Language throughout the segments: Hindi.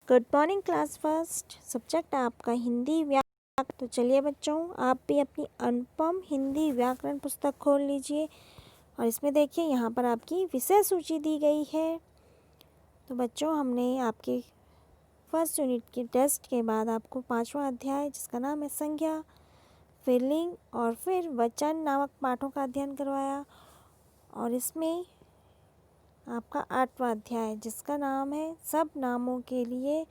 Good morning class first. Subject आपका हिंदी व्याकरण। तो चलिए बच्चों, आप भी अपनी अनुपम हिंदी व्याकरण पुस्तक खोल लीजिए और इसमें देखिए यहाँ पर आपकी विषय सूची दी गई है। तो बच्चों, हमने आपके फर्स्ट यूनिट के टेस्ट के बाद आपको 5वां अध्याय, जिसका नाम है संज्ञा, फिर लिंग और फिर वचन नामक पाठों का अध्ययन करवाया। और इसमें आपका 8वां अध्याय, जिसका नाम है सब नामों के लिए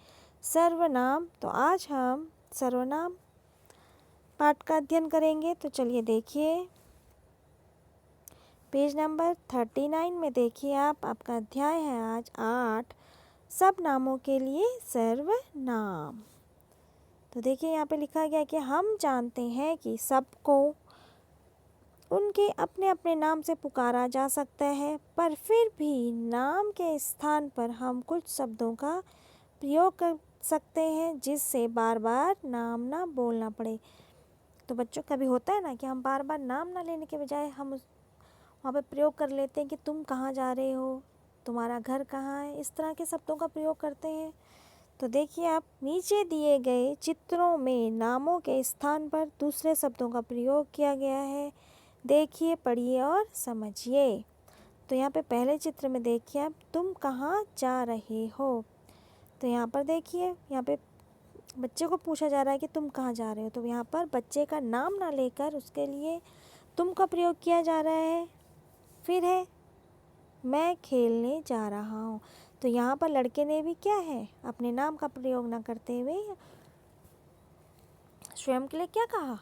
सर्वनाम। तो आज हम सर्वनाम पाठ का अध्ययन करेंगे। तो चलिए देखिए, पेज नंबर 39 में देखिए आपका अध्याय है आज 8, सब नामों के लिए सर्वनाम। तो देखिए यहाँ पे लिखा गया कि हम जानते हैं कि सबको उनके अपने अपने नाम से पुकारा जा सकता है, पर फिर भी नाम के स्थान पर हम कुछ शब्दों का प्रयोग कर सकते हैं जिससे बार बार नाम ना बोलना पड़े। तो बच्चों, कभी होता है ना कि हम बार बार नाम ना लेने के बजाय हम वहाँ पे प्रयोग कर लेते हैं कि तुम कहाँ जा रहे हो, तुम्हारा घर कहाँ है, इस तरह के शब्दों का प्रयोग करते हैं। तो देखिए, आप नीचे दिए गए चित्रों में नामों के स्थान पर दूसरे शब्दों का प्रयोग किया गया है। देखिए, पढ़िए और समझिए। तो यहाँ पे पहले चित्र में देखिए आप, तुम कहाँ जा रहे हो। तो यहाँ पर देखिए, यहाँ पे बच्चे को पूछा जा रहा है कि तुम कहाँ जा रहे हो। तो यहाँ पर बच्चे का नाम ना लेकर उसके लिए तुम का प्रयोग किया जा रहा है। फिर है मैं खेलने जा रहा हूँ। तो यहाँ पर लड़के ने भी क्या है, अपने नाम का प्रयोग ना करते हुए स्वयं के लिए क्या कहा,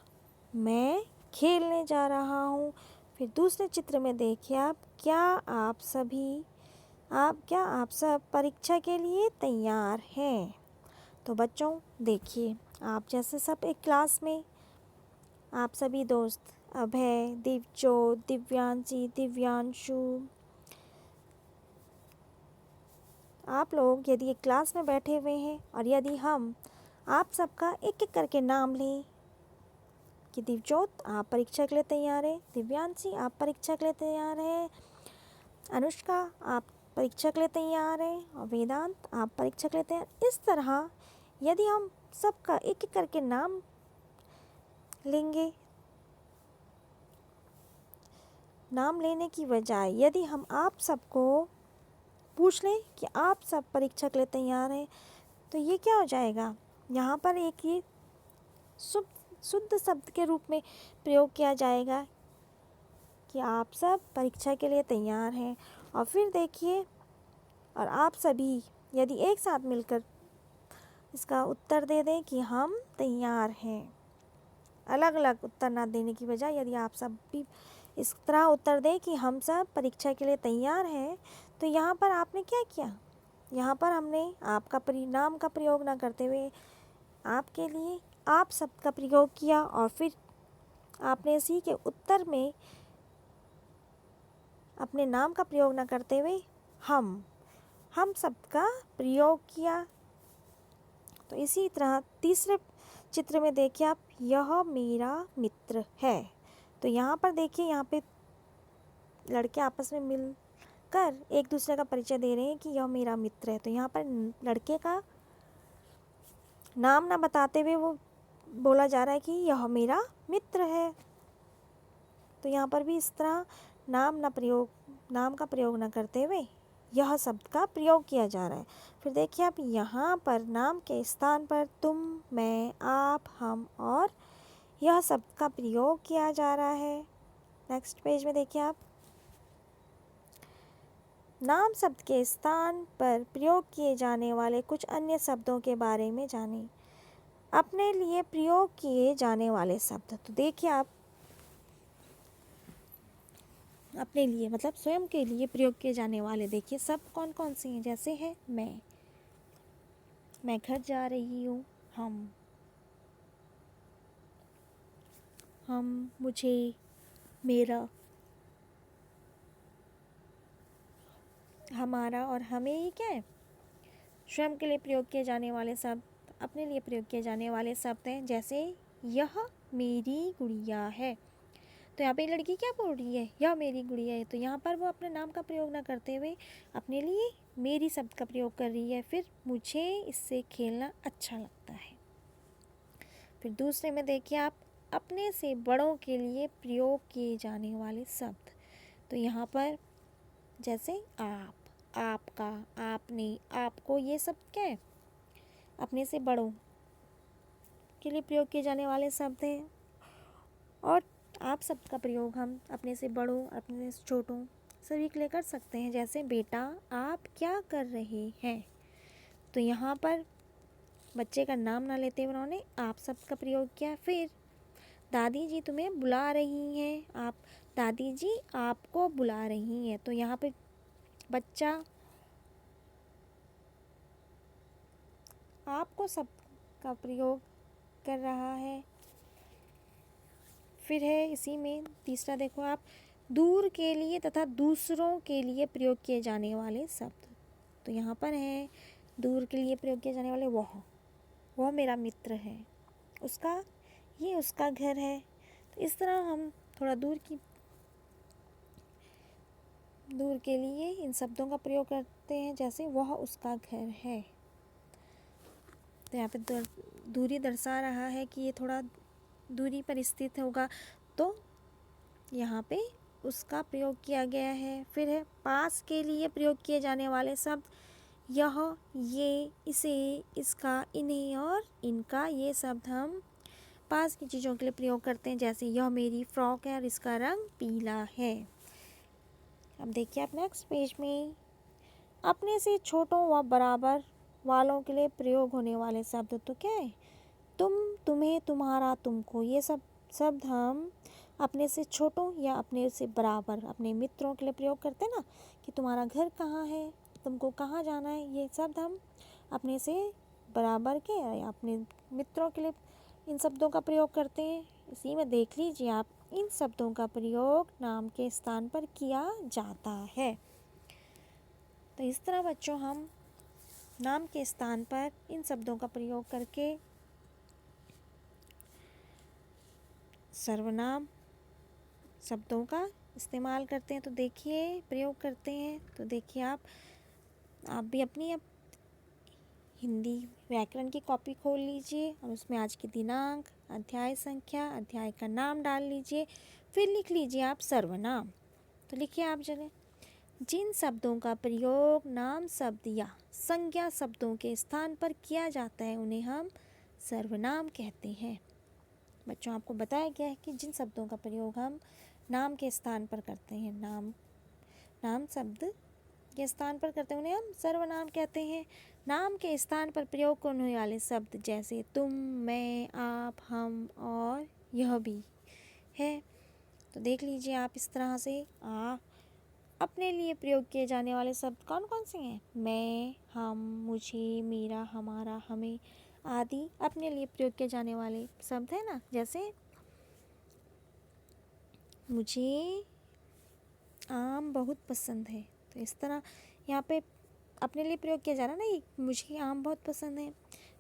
मैं खेलने जा रहा हूँ। फिर दूसरे चित्र में देखिए आप, क्या आप सब परीक्षा के लिए तैयार हैं। तो बच्चों देखिए, आप जैसे सब एक क्लास में आप सभी दोस्त अभय, दिवजोत, दिव्यांशी, दिव्यांशु, आप लोग यदि एक क्लास में बैठे हुए हैं और यदि हम आप सबका एक एक करके नाम लें कि दिवजोत आप परीक्षा के लिए तैयार है, दिव्यांशी आप परीक्षा के लिए तैयार है, अनुष्का आप परीक्षा के लिए तैयार है और वेदांत आप परीक्षा के लिए तैयार। इस तरह यदि हम सबका एक एक करके नाम लेंगे, नाम लेने की बजाय यदि हम आप सबको पूछ लें कि आप सब परीक्षा के लिए तैयार हैं, तो ये क्या हो जाएगा, यहाँ पर एक ये शुद्ध शब्द के रूप में प्रयोग किया जाएगा कि आप सब परीक्षा के लिए तैयार हैं। और फिर देखिए, और आप सभी यदि एक साथ मिलकर इसका उत्तर दे दें कि हम तैयार हैं, अलग अलग उत्तर ना देने की बजाय यदि आप सब भी इस तरह उत्तर दें कि हम सब परीक्षा के लिए तैयार हैं, तो यहाँ पर आपने क्या किया, यहाँ पर हमने आपका नाम का प्रयोग ना करते हुए आपके लिए आप सब का प्रयोग किया और फिर आपने इसी के उत्तर में अपने नाम का प्रयोग न करते हुए हम सब का प्रयोग किया। तो इसी तरह तीसरे चित्र में देखिए आप, यह मेरा मित्र है। तो यहाँ पर देखिए, यहाँ पे लड़के आपस में मिलकर एक दूसरे का परिचय दे रहे हैं कि यह मेरा मित्र है। तो यहाँ पर लड़के का नाम ना बताते हुए वो बोला जा रहा है कि यह मेरा मित्र है। तो यहाँ पर भी इस तरह नाम का प्रयोग न करते हुए यह शब्द का प्रयोग किया जा रहा है। फिर देखिए आप, यहाँ पर नाम के स्थान पर तुम, मैं, आप, हम और यह शब्द का प्रयोग किया जा रहा है। नेक्स्ट पेज में देखिए आप, नाम शब्द के स्थान पर प्रयोग किए जाने वाले कुछ अन्य शब्दों के बारे में जानें। अपने लिए प्रयोग किए जाने वाले शब्द। तो देखिए आप, अपने लिए मतलब स्वयं के लिए प्रयोग किए जाने वाले देखिए सब कौन कौन से हैं। जैसे है मैं घर जा रही हूँ, हम, मुझे, मेरा, हमारा और हमें। ये क्या है, स्वयं के लिए प्रयोग किए जाने वाले शब्द, अपने लिए प्रयोग किए जाने वाले शब्द हैं। जैसे यह मेरी गुड़िया है। तो यहाँ पे लड़की क्या बोल रही है, यह मेरी गुड़िया है। तो यहाँ पर वो अपने नाम का प्रयोग ना करते हुए अपने लिए मेरी शब्द का प्रयोग कर रही है। फिर मुझे इससे खेलना अच्छा लगता है। फिर दूसरे में देखिए आप, अपने से बड़ों के लिए प्रयोग किए जाने वाले शब्द। तो यहाँ पर जैसे आप, आपका, आपने, आपको, ये सब क्या है, अपने से बड़ों के लिए प्रयोग किए जाने वाले शब्द हैं। और आप शब्द का प्रयोग हम अपने से बड़ों, अपने से छोटों सभी के लिए कर सकते हैं। जैसे बेटा आप क्या कर रहे हैं। तो यहाँ पर बच्चे का नाम ना लेते हुए उन्होंने आप शब्द का प्रयोग किया। फिर दादी जी तुम्हें बुला रही हैं, आप, दादी जी आपको बुला रही हैं। तो यहाँ पे बच्चा आपको शब्द का प्रयोग कर रहा है। फिर है इसी में तीसरा, देखो आप, दूर के लिए तथा दूसरों के लिए प्रयोग किए जाने वाले शब्द। तो यहाँ पर है दूर के लिए प्रयोग किए जाने वाले, वह मेरा मित्र है, उसका, ये उसका घर है। तो इस तरह हम थोड़ा दूर के लिए इन शब्दों का प्रयोग करते हैं। जैसे वह उसका घर है, तो यहाँ पे दूरी दर्शा रहा है कि ये थोड़ा दूरी पर स्थित होगा, तो यहाँ पे उसका प्रयोग किया गया है। फिर है पास के लिए प्रयोग किए जाने वाले शब्द, यह, ये, इसे, इसका, इन्हें और इनका। ये शब्द हम पास की चीज़ों के लिए प्रयोग करते हैं। जैसे यह मेरी फ्रॉक है और इसका रंग पीला है। अब देखिए आप नेक्स्ट पेज में, अपने से छोटों व बराबर वालों के लिए प्रयोग होने वाले शब्द। तो क्या है, तुम, तुम्हें, तुम्हारा, तुमको। ये सब शब्द हम अपने से छोटों या अपने से बराबर अपने मित्रों के लिए प्रयोग करते हैं ना, कि तुम्हारा घर कहाँ है, तुमको कहाँ जाना है। ये शब्द हम अपने से बराबर के या अपने मित्रों के लिए इन शब्दों का प्रयोग करते हैं। इसी में देख लीजिए आप, इन शब्दों का प्रयोग नाम के स्थान पर किया जाता है। तो इस तरह बच्चों हम नाम के स्थान पर इन शब्दों का प्रयोग करके सर्वनाम शब्दों का इस्तेमाल करते हैं। तो देखिए प्रयोग करते हैं। तो देखिए आप भी अपनी हिंदी व्याकरण की कॉपी खोल लीजिए और उसमें आज की दिनांक, अध्याय संख्या, अध्याय का नाम डाल लीजिए। फिर लिख लीजिए आप सर्वनाम। तो लिखिए आप जगह, जिन शब्दों का प्रयोग नाम शब्द या संज्ञा शब्दों के स्थान पर किया जाता है उन्हें हम सर्वनाम कहते हैं। बच्चों आपको बताया गया है कि जिन शब्दों का प्रयोग हम नाम के स्थान पर करते हैं, नाम शब्द के स्थान पर करते हैं, उन्हें हम सर्वनाम कहते हैं। नाम के स्थान पर प्रयोग होने वाले शब्द जैसे तुम, मैं, आप, हम और यह भी है। तो देख लीजिए आप इस तरह से अपने लिए प्रयोग किए जाने वाले शब्द कौन कौन से हैं। मैं, हम, मुझे, मेरा, हमारा, हमें आदि अपने लिए प्रयोग किए जाने वाले शब्द है ना। जैसे मुझे आम बहुत पसंद है, तो इस तरह यहाँ पे अपने लिए प्रयोग किया जा रहा है ना, मुझे आम बहुत पसंद है।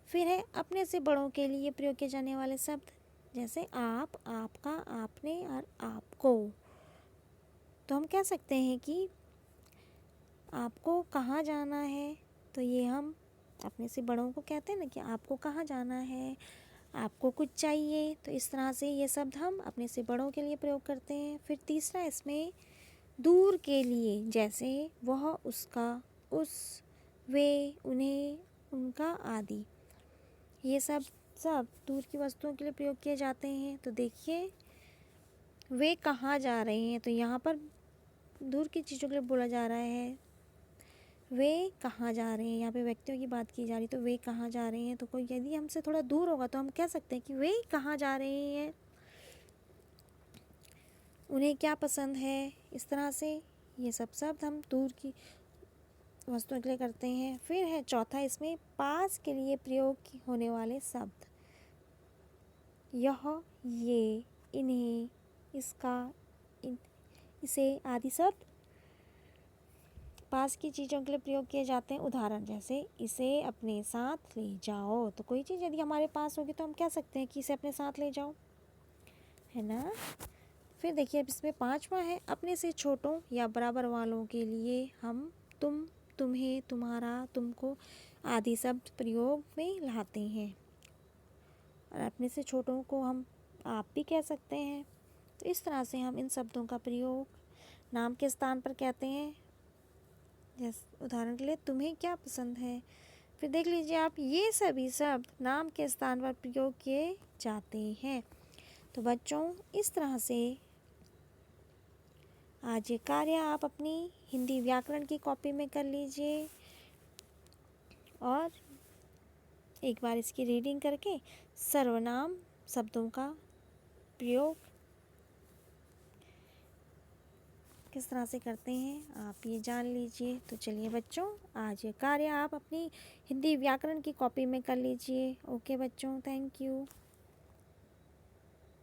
फिर है अपने से बड़ों के लिए प्रयोग किए जाने वाले शब्द जैसे आप, आपका, आपने और आपको। तो हम कह सकते हैं कि आपको कहाँ जाना है, तो ये हम अपने से बड़ों को कहते हैं ना कि आपको कहाँ जाना है, आपको कुछ चाहिए। तो इस तरह से ये शब्द हम अपने से बड़ों के लिए प्रयोग करते हैं। फिर तीसरा इसमें दूर के लिए, जैसे वह, उसका, उस, वे, उन्हें, उनका आदि। ये सब दूर की वस्तुओं के लिए प्रयोग किए जाते हैं। तो देखिए वे कहाँ जा रहे हैं, तो यहाँ पर दूर की चीज़ों के लिए बोला जा रहा है वे कहाँ जा रहे हैं। यहाँ पे व्यक्तियों की बात की जा रही, तो वे कहाँ जा रहे हैं। तो कोई यदि हमसे थोड़ा दूर होगा तो हम कह सकते हैं कि वे कहाँ जा रहे हैं, उन्हें क्या पसंद है। इस तरह से ये सब शब्द हम दूर की वस्तुओं के लिए करते हैं। फिर है चौथा इसमें पास के लिए प्रयोग होने वाले शब्द, यह, ये, इन्हें, इसका, इसे आदि शब्द पास की चीज़ों के लिए प्रयोग किए जाते हैं। उदाहरण जैसे इसे अपने साथ ले जाओ। तो कोई चीज़ यदि हमारे पास होगी तो हम कह सकते हैं कि इसे अपने साथ ले जाओ, है ना। फिर देखिए अब इसमें 5वां है, अपने से छोटों या बराबर वालों के लिए हम, तुम, तुम्हें, तुम्हारा, तुमको आदि शब्द प्रयोग में लाते हैं। और अपने से छोटों को हम आप भी कह सकते हैं। तो इस तरह से हम इन शब्दों का प्रयोग नाम के स्थान पर कहते हैं। जैसे उदाहरण के लिए तुम्हें क्या पसंद है। फिर देख लीजिए आप, ये सभी शब्द नाम के स्थान पर प्रयोग किए जाते हैं। तो बच्चों इस तरह से आज ये कार्य आप अपनी हिंदी व्याकरण की कॉपी में कर लीजिए और एक बार इसकी रीडिंग करके सर्वनाम शब्दों का प्रयोग किस तरह से करते हैं आप ये जान लीजिए। तो चलिए बच्चों, आज ये कार्य आप अपनी हिंदी व्याकरण की कॉपी में कर लीजिए। ओके बच्चों, थैंक यू।